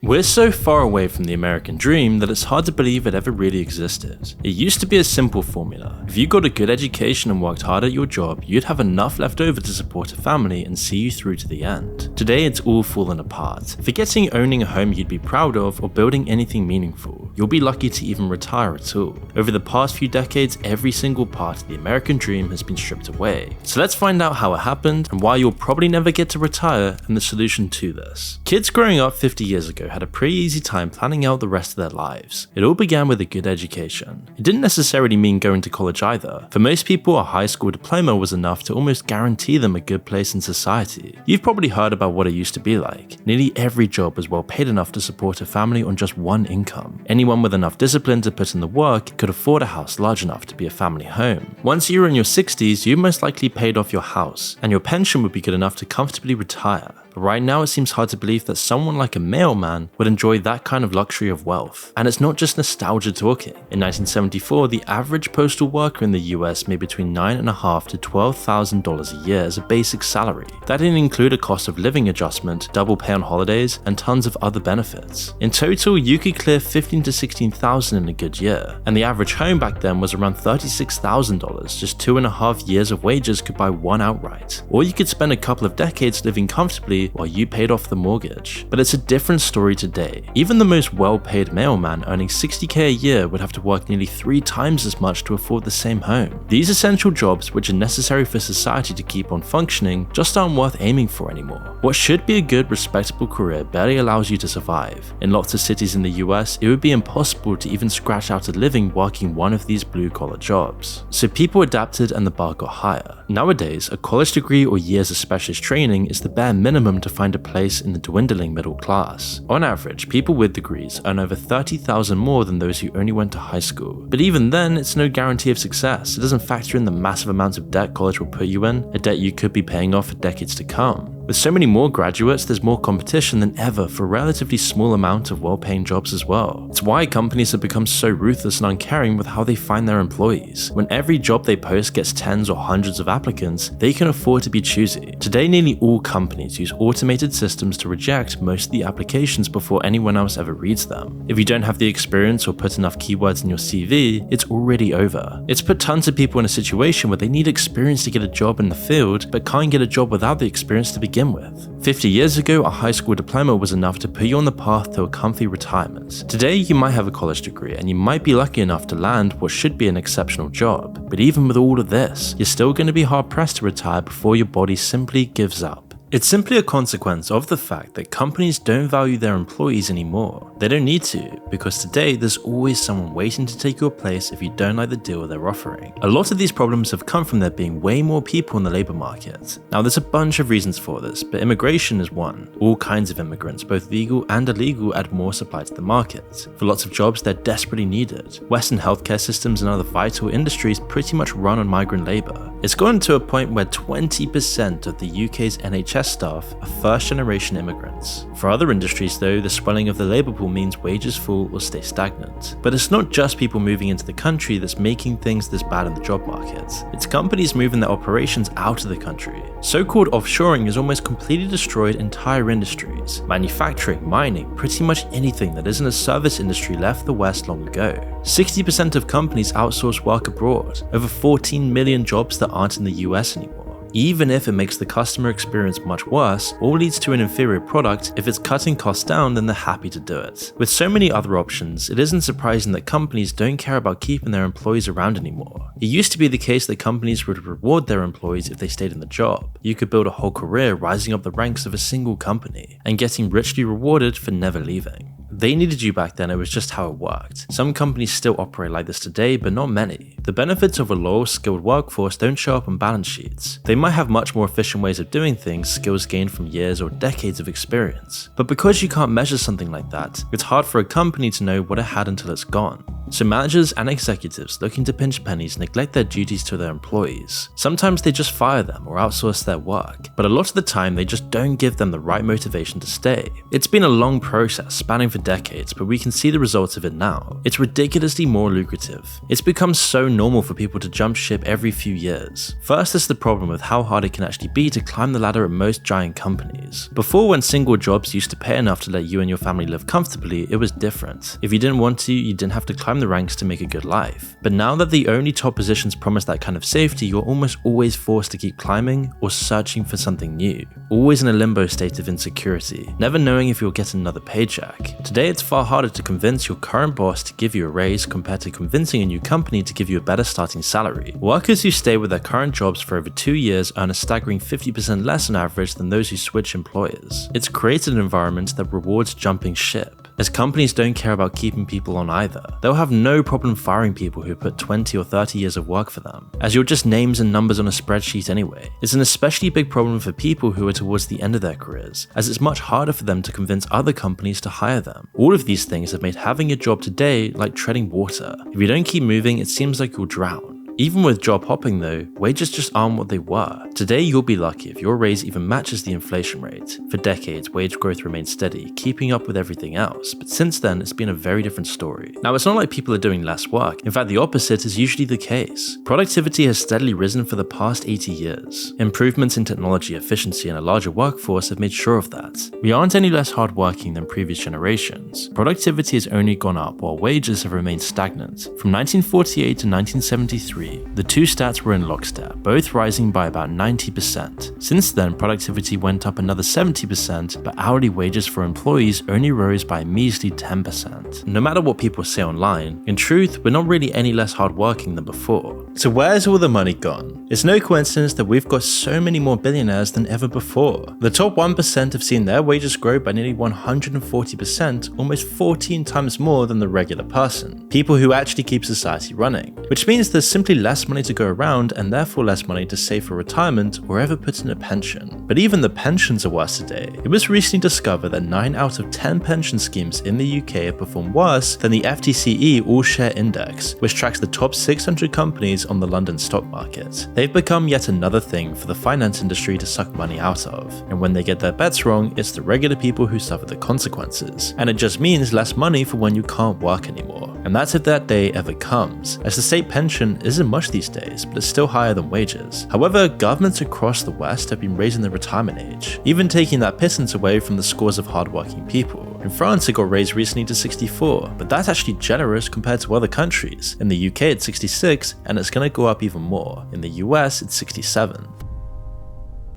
We're so far away from the American dream that it's hard to believe it ever really existed. It used to be a simple formula. If you got a good education and worked hard at your job, you'd have enough left over to support a family and see you through to the end. Today it's all fallen apart. Forgetting owning a home you'd be proud of or building anything meaningful, you'll be lucky to even retire at all. Over the past few decades, every single part of the American dream has been stripped away. So let's find out how it happened and why you'll probably never get to retire and the solution to this. Kids growing up 50 years ago had a pretty easy time planning out the rest of their lives. It all began with a good education. It didn't necessarily mean going to college either. For most people, a high school diploma was enough to almost guarantee them a good place in society. You've probably heard about what it used to be like. Nearly every job was well paid enough to support a family on just one income. Anyone with enough discipline to put in the work could afford a house large enough to be a family home. Once you were in your 60s, you most likely paid off your house, and your pension would be good enough to comfortably retire. But right now it seems hard to believe that someone like a mailman would enjoy that kind of luxury of wealth. And it's not just nostalgia talking. In 1974, the average postal worker in the US made between $9,500 to $12,000 a year as a basic salary. That didn't include a cost of living adjustment, double pay on holidays, and tons of other benefits. In total, you could clear $15,000 to $16,000 in a good year, and the average home back then was around $36,000. Just 2.5 years of wages could buy one outright. Or you could spend a couple of decades living comfortably while you paid off the mortgage. But it's a different story today. Even the most well-paid mailman earning $60K a year would have to work nearly 3 times as much to afford the same home. These essential jobs, which are necessary for society to keep on functioning, just aren't worth aiming for anymore. What should be a good, respectable career barely allows you to survive. In lots of cities in the US, it would be impossible to even scratch out a living working one of these blue-collar jobs. So people adapted and the bar got higher. Nowadays, a college degree or years of specialist training is the bare minimum to find a place in the dwindling middle class. On average, people with degrees earn over $30,000 more than those who only went to high school. But even then, it's no guarantee of success. It doesn't factor in the massive amounts of debt college will put you in, a debt you could be paying off for decades to come. With so many more graduates, there's more competition than ever for a relatively small amount of well-paying jobs as well. It's why companies have become so ruthless and uncaring with how they find their employees. When every job they post gets tens or hundreds of applicants, they can afford to be choosy. Today, nearly all companies use automated systems to reject most of the applications before anyone else ever reads them. If you don't have the experience or put enough keywords in your CV, it's already over. It's put tons of people in a situation where they need experience to get a job in the field, but can't get a job without the experience to begin with. 50 years ago, a high school diploma was enough to put you on the path to a comfy retirement. Today, you might have a college degree and you might be lucky enough to land what should be an exceptional job. But even with all of this, you're still going to be hard pressed to retire before your body simply gives up. It's simply a consequence of the fact that companies don't value their employees anymore. They don't need to, because today there's always someone waiting to take your place if you don't like the deal they're offering. A lot of these problems have come from there being way more people in the labor market. Now there's a bunch of reasons for this, but immigration is one. All kinds of immigrants, both legal and illegal, add more supply to the market. For lots of jobs, they're desperately needed. Western healthcare systems and other vital industries pretty much run on migrant labor. It's gotten to a point where 20% of the UK's NHS staff are first-generation immigrants. For other industries though, the swelling of the labour pool means wages fall or stay stagnant. But it's not just people moving into the country that's making things this bad in the job market. It's companies moving their operations out of the country. So-called offshoring has almost completely destroyed entire industries. Manufacturing, mining, pretty much anything that isn't a service industry left the West long ago. 60% of companies outsource work abroad. Over 14 million jobs that aren't in the US anymore. Even if it makes the customer experience much worse or leads to an inferior product, if it's cutting costs down, then they're happy to do it. With so many other options, it isn't surprising that companies don't care about keeping their employees around anymore. It used to be the case that companies would reward their employees if they stayed in the job. You could build a whole career rising up the ranks of a single company and getting richly rewarded for never leaving. They needed you back then, it was just how it worked. Some companies still operate like this today, but not many. The benefits of a loyal, skilled workforce don't show up on balance sheets. They might have much more efficient ways of doing things, skills gained from years or decades of experience. But because you can't measure something like that, it's hard for a company to know what it had until it's gone. So managers and executives looking to pinch pennies neglect their duties to their employees. Sometimes they just fire them or outsource their work, but a lot of the time they just don't give them the right motivation to stay. It's been a long process spanning for decades, but we can see the results of it now. It's ridiculously more lucrative. It's become so normal for people to jump ship every few years. First is the problem with how hard it can actually be to climb the ladder at most giant companies. Before, when single jobs used to pay enough to let you and your family live comfortably, it was different. If you didn't want to, you didn't have to climb the ranks to make a good life. But now that the only top positions promise that kind of safety, you're almost always forced to keep climbing or searching for something new. Always in a limbo state of insecurity, never knowing if you'll get another paycheck. Today it's far harder to convince your current boss to give you a raise compared to convincing a new company to give you a better starting salary. Workers who stay with their current jobs for over 2 years earn a staggering 50% less on average than those who switch employers. It's created an environment that rewards jumping ship, as companies don't care about keeping people on either. They'll have no problem firing people who put 20 or 30 years of work for them, as you're just names and numbers on a spreadsheet anyway. It's an especially big problem for people who are towards the end of their careers, as it's much harder for them to convince other companies to hire them. All of these things have made having a job today like treading water. If you don't keep moving, it seems like you'll drown. Even with job hopping though, wages just aren't what they were. Today you'll be lucky if your raise even matches the inflation rate. For decades, wage growth remained steady, keeping up with everything else, but since then it's been a very different story. Now it's not like people are doing less work, in fact the opposite is usually the case. Productivity has steadily risen for the past 80 years. Improvements in technology, efficiency and a larger workforce have made sure of that. We aren't any less hardworking than previous generations. Productivity has only gone up while wages have remained stagnant. From 1948 to 1973, the two stats were in lockstep, both rising by about 90%. Since then, productivity went up another 70%, but hourly wages for employees only rose by a measly 10%. No matter what people say online, in truth, we're not really any less hardworking than before. So where's all the money gone? It's no coincidence that we've got so many more billionaires than ever before. The top 1% have seen their wages grow by nearly 140%, almost 14 times more than the regular person. People who actually keep society running, which means there's simply less money to go around and therefore less money to save for retirement or ever put in a pension. But even the pensions are worse today. It was recently discovered that 9 out of 10 pension schemes in the UK have performed worse than the FTSE All-Share Index, which tracks the top 600 companies on the London stock market. They've become yet another thing for the finance industry to suck money out of, and when they get their bets wrong, it's the regular people who suffer the consequences. And it just means less money for when you can't work anymore. And that's if that day ever comes, as the state pension isn't much these days, but it's still higher than wages. However, governments across the West have been raising the retirement age, even taking that pittance away from the scores of hardworking people. In France, it got raised recently to 64, but that's actually generous compared to other countries. In the UK, it's 66, and it's gonna go up even more. In the US, it's 67.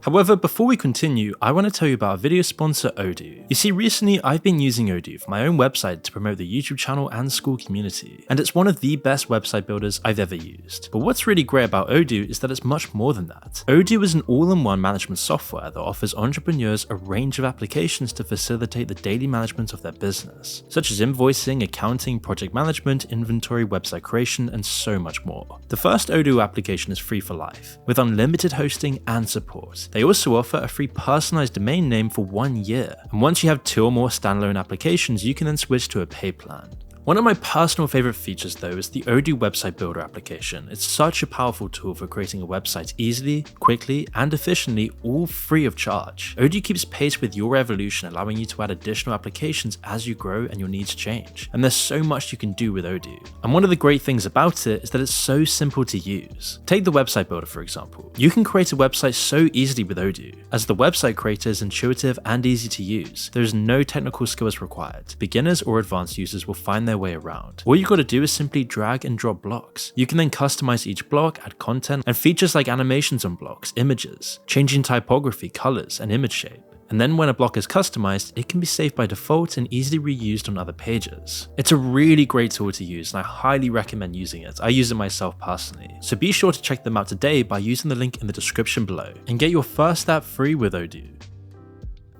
However, before we continue, I want to tell you about our video sponsor Odoo. You see, recently I've been using Odoo for my own website to promote the YouTube channel and school community, and it's one of the best website builders I've ever used. But what's really great about Odoo is that it's much more than that. Odoo is an all-in-one management software that offers entrepreneurs a range of applications to facilitate the daily management of their business, such as invoicing, accounting, project management, inventory, website creation, and so much more. The first Odoo application is free for life, with unlimited hosting and support. They also offer a free personalized domain name for 1 year, and once you have 2 or more standalone applications, you can then switch to a paid plan. One of my personal favorite features though is the Odoo website builder application. It's such a powerful tool for creating a website easily, quickly, and efficiently, all free of charge. Odoo keeps pace with your evolution, allowing you to add additional applications as you grow and your needs change. And there's so much you can do with Odoo. And one of the great things about it is that it's so simple to use. Take the website builder for example. You can create a website so easily with Odoo, as the website creator is intuitive and easy to use. There is no technical skills required. Beginners or advanced users will find their way around. All you gotta do is simply drag and drop blocks. You can then customize each block, add content, and features like animations on blocks, images, changing typography, colors, and image shape. And then when a block is customized, it can be saved by default and easily reused on other pages. It's a really great tool to use and I highly recommend using it. I use it myself personally. So be sure to check them out today by using the link in the description below and get your first app free with Odoo.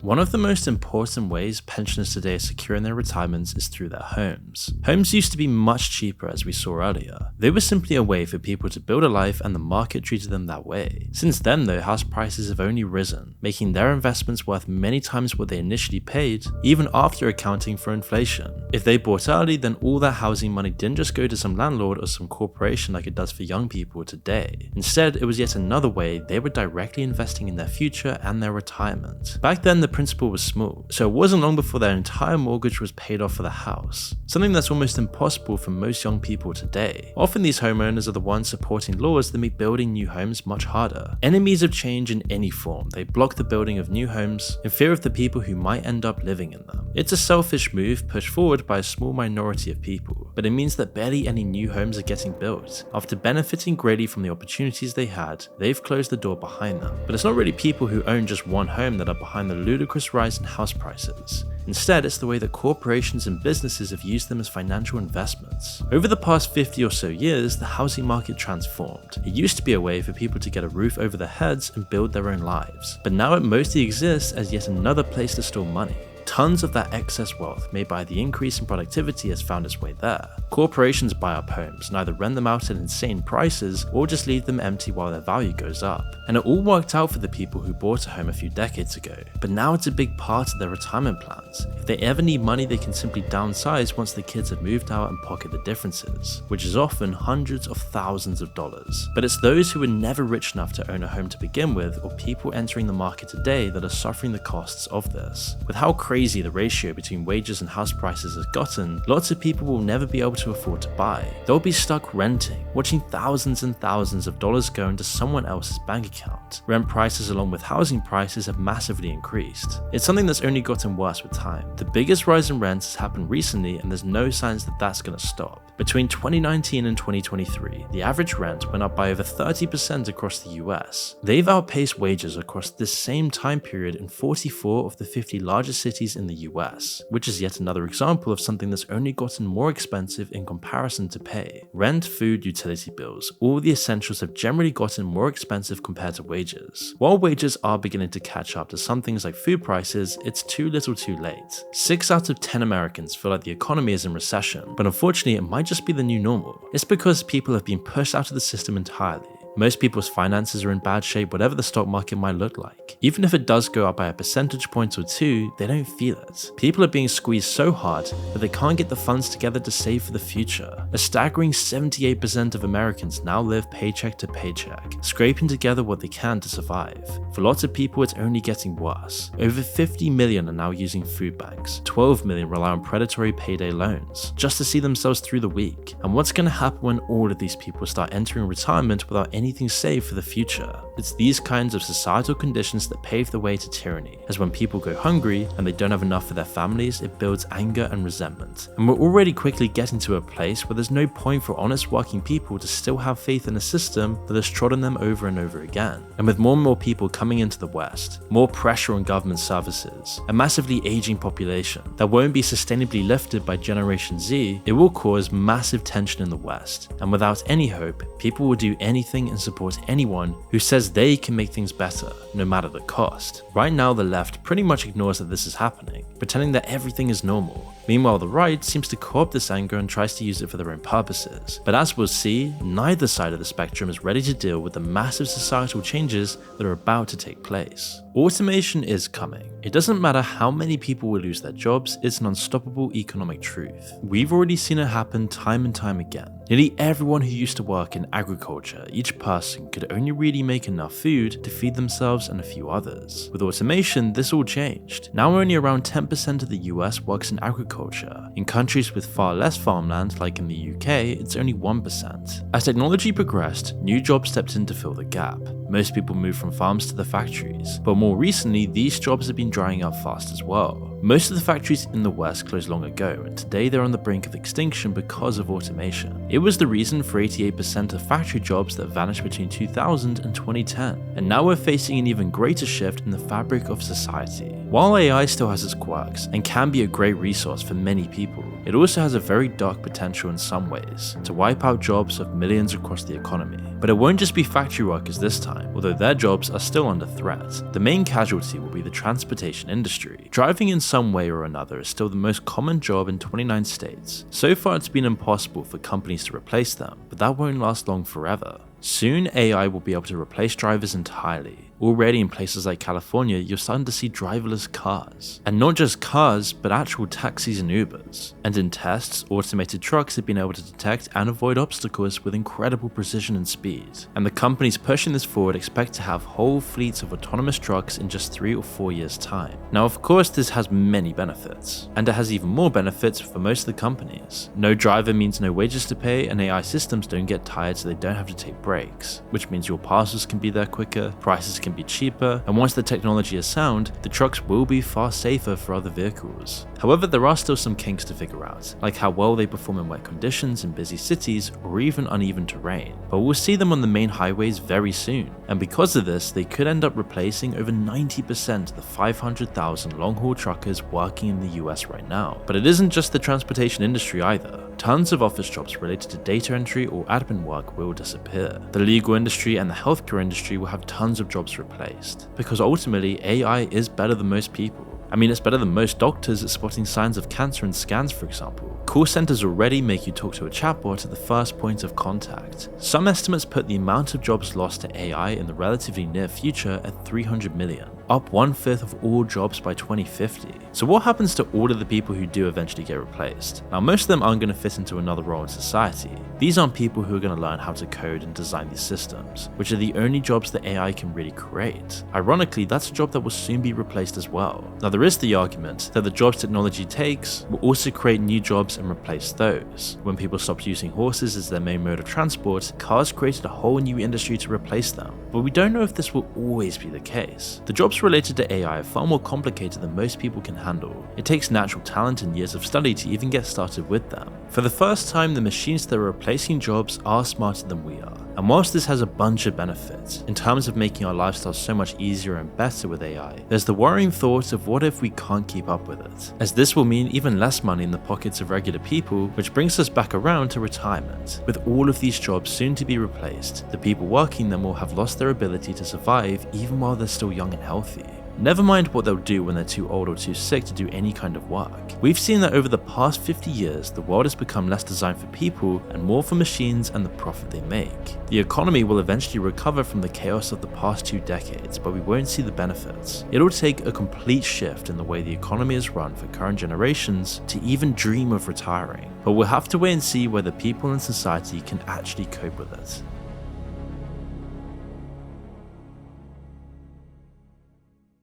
One of the most important ways pensioners today are securing their retirements is through their homes. Homes used to be much cheaper, as we saw earlier. They were simply a way for people to build a life, and the market treated them that way. Since then though, house prices have only risen, making their investments worth many times what they initially paid, even after accounting for inflation. If they bought early, then all that housing money didn't just go to some landlord or some corporation like it does for young people today. Instead, it was yet another way they were directly investing in their future and their retirement. Back then, the principal was small, so it wasn't long before their entire mortgage was paid off for the house, something that's almost impossible for most young people today. Often these homeowners are the ones supporting laws that make building new homes much harder. Enemies of change in any form, they block the building of new homes in fear of the people who might end up living in them. It's a selfish move pushed forward by a small minority of people, but it means that barely any new homes are getting built. After benefiting greatly from the opportunities they had, they've closed the door behind them. But it's not really people who own just one home that are behind the ludicrous rise in house prices. Instead, it's the way that corporations and businesses have used them as financial investments. Over the past 50 or so years, the housing market transformed. It used to be a way for people to get a roof over their heads and build their own lives, but now it mostly exists as yet another place to store money. Tons of that excess wealth made by the increase in productivity has found its way there. Corporations buy up homes and either rent them out at insane prices or just leave them empty while their value goes up. And it all worked out for the people who bought a home a few decades ago, but now it's a big part of their retirement plans. If they ever need money, they can simply downsize once the kids have moved out and pocket the differences, which is often hundreds of thousands of dollars. But it's those who were never rich enough to own a home to begin with, or people entering the market today, that are suffering the costs of this. With how crazy the ratio between wages and house prices has gotten, lots of people will never be able to afford to buy. They'll be stuck renting, watching thousands and thousands of dollars go into someone else's bank account. Rent prices along with housing prices have massively increased. It's something that's only gotten worse with time. The biggest rise in rents has happened recently, and there's no signs that that's going to stop. Between 2019 and 2023, the average rent went up by over 30% across the US. They've outpaced wages across this same time period in 44 of the 50 largest cities in the US, which is yet another example of something that's only gotten more expensive in comparison to pay. Rent, food, utility bills, all the essentials have generally gotten more expensive compared to wages. While wages are beginning to catch up to some things like food prices, it's too little too late. 6 out of 10 Americans feel like the economy is in recession, but unfortunately it might just be the new normal. It's because people have been pushed out of the system entirely. Most people's finances are in bad shape, whatever the stock market might look like. Even if it does go up by a percentage point or two, they don't feel it. People are being squeezed so hard that they can't get the funds together to save for the future. A staggering 78% of Americans now live paycheck to paycheck, scraping together what they can to survive. For lots of people, it's only getting worse. Over 50 million are now using food banks. 12 million rely on predatory payday loans just to see themselves through the week. And what's going to happen when all of these people start entering retirement without anything saved for the future? It's these kinds of societal conditions that pave the way to tyranny, as when people go hungry and they don't have enough for their families, it builds anger and resentment. And we're already quickly getting to a place where there's no point for honest working people to still have faith in a system that has trodden them over and over again. And with more and more people coming into the West, more pressure on government services, a massively aging population that won't be sustainably lifted by Generation Z, it will cause massive tension in the West. And without any hope, people will do anything and support anyone who says they can make things better, no matter the cost. Right now, the left pretty much ignores that this is happening, pretending that everything is normal. Meanwhile, the right seems to co-opt this anger and tries to use it for their own purposes. But as we'll see, neither side of the spectrum is ready to deal with the massive societal changes that are about to take place. Automation is coming. It doesn't matter how many people will lose their jobs, it's an unstoppable economic truth. We've already seen it happen time and time again. Nearly everyone who used to work in agriculture, each person could only really make enough food to feed themselves and a few others. With automation, this all changed. Now only around 10% of the US works in agriculture. In countries with far less farmland, like in the UK, it's only 1%. As technology progressed, new jobs stepped in to fill the gap. Most people moved from farms to the factories, but more recently, these jobs have been drying up fast as well. Most of the factories in the West closed long ago, and today they're on the brink of extinction because of automation. It was the reason for 88% of factory jobs that vanished between 2000 and 2010, and now we're facing an even greater shift in the fabric of society. While AI still has its quirks and can be a great resource for many people, it also has a very dark potential in some ways to wipe out jobs of millions across the economy. But it won't just be factory workers this time, although their jobs are still under threat. The main casualty will be the transportation industry. Driving in some way or another is still the most common job in 29 states. So far it's been impossible for companies to replace them, but that won't last long forever. Soon AI will be able to replace drivers entirely. Already in places like California, you're starting to see driverless cars. And not just cars, but actual taxis and Ubers. And in tests, automated trucks have been able to detect and avoid obstacles with incredible precision and speed. And the companies pushing this forward expect to have whole fleets of autonomous trucks in just 3 or 4 years' time. Now of course this has many benefits, and it has even more benefits for most of the companies. No driver means no wages to pay, and AI systems don't get tired so they don't have to take breaks, which means your parcels can be there quicker, prices can be cheaper, and once the technology is sound, the trucks will be far safer for other vehicles. However, there are still some kinks to figure out, like how well they perform in wet conditions in busy cities or even uneven terrain, but we'll see them on the main highways very soon, and because of this, they could end up replacing over 90% of the 500,000 long-haul truckers working in the US right now. But it isn't just the transportation industry either. Tons of office jobs related to data entry or admin work will disappear. The legal industry and the healthcare industry will have tons of jobs replaced, because ultimately AI is better than most people. I mean, it's better than most doctors at spotting signs of cancer in scans, for example. Call centers already make you talk to a chatbot at the first point of contact. Some estimates put the amount of jobs lost to AI in the relatively near future at 300 million, up 1/5 of all jobs by 2050. So what happens to all of the people who do eventually get replaced? Now most of them aren't going to fit into another role in society. These aren't people who are going to learn how to code and design these systems, which are the only jobs that AI can really create. Ironically, that's a job that will soon be replaced as well. Now there is the argument that the jobs technology takes will also create new jobs and replace those. When people stopped using horses as their main mode of transport, cars created a whole new industry to replace them. But we don't know if this will always be the case. The jobs related to AI are far more complicated than most people can handle. It takes natural talent and years of study to even get started with them. For the first time, the machines that are replacing jobs are smarter than we are. And whilst this has a bunch of benefits, in terms of making our lifestyles so much easier and better with AI, there's the worrying thought of what if we can't keep up with it, as this will mean even less money in the pockets of regular people, which brings us back around to retirement. With all of these jobs soon to be replaced, the people working them will have lost their ability to survive even while they're still young and healthy. Never mind what they'll do when they're too old or too sick to do any kind of work. We've seen that over the past 50 years, the world has become less designed for people and more for machines and the profit they make. The economy will eventually recover from the chaos of the past 2 decades, but we won't see the benefits. It'll take a complete shift in the way the economy is run for current generations to even dream of retiring. But we'll have to wait and see whether people in society can actually cope with it.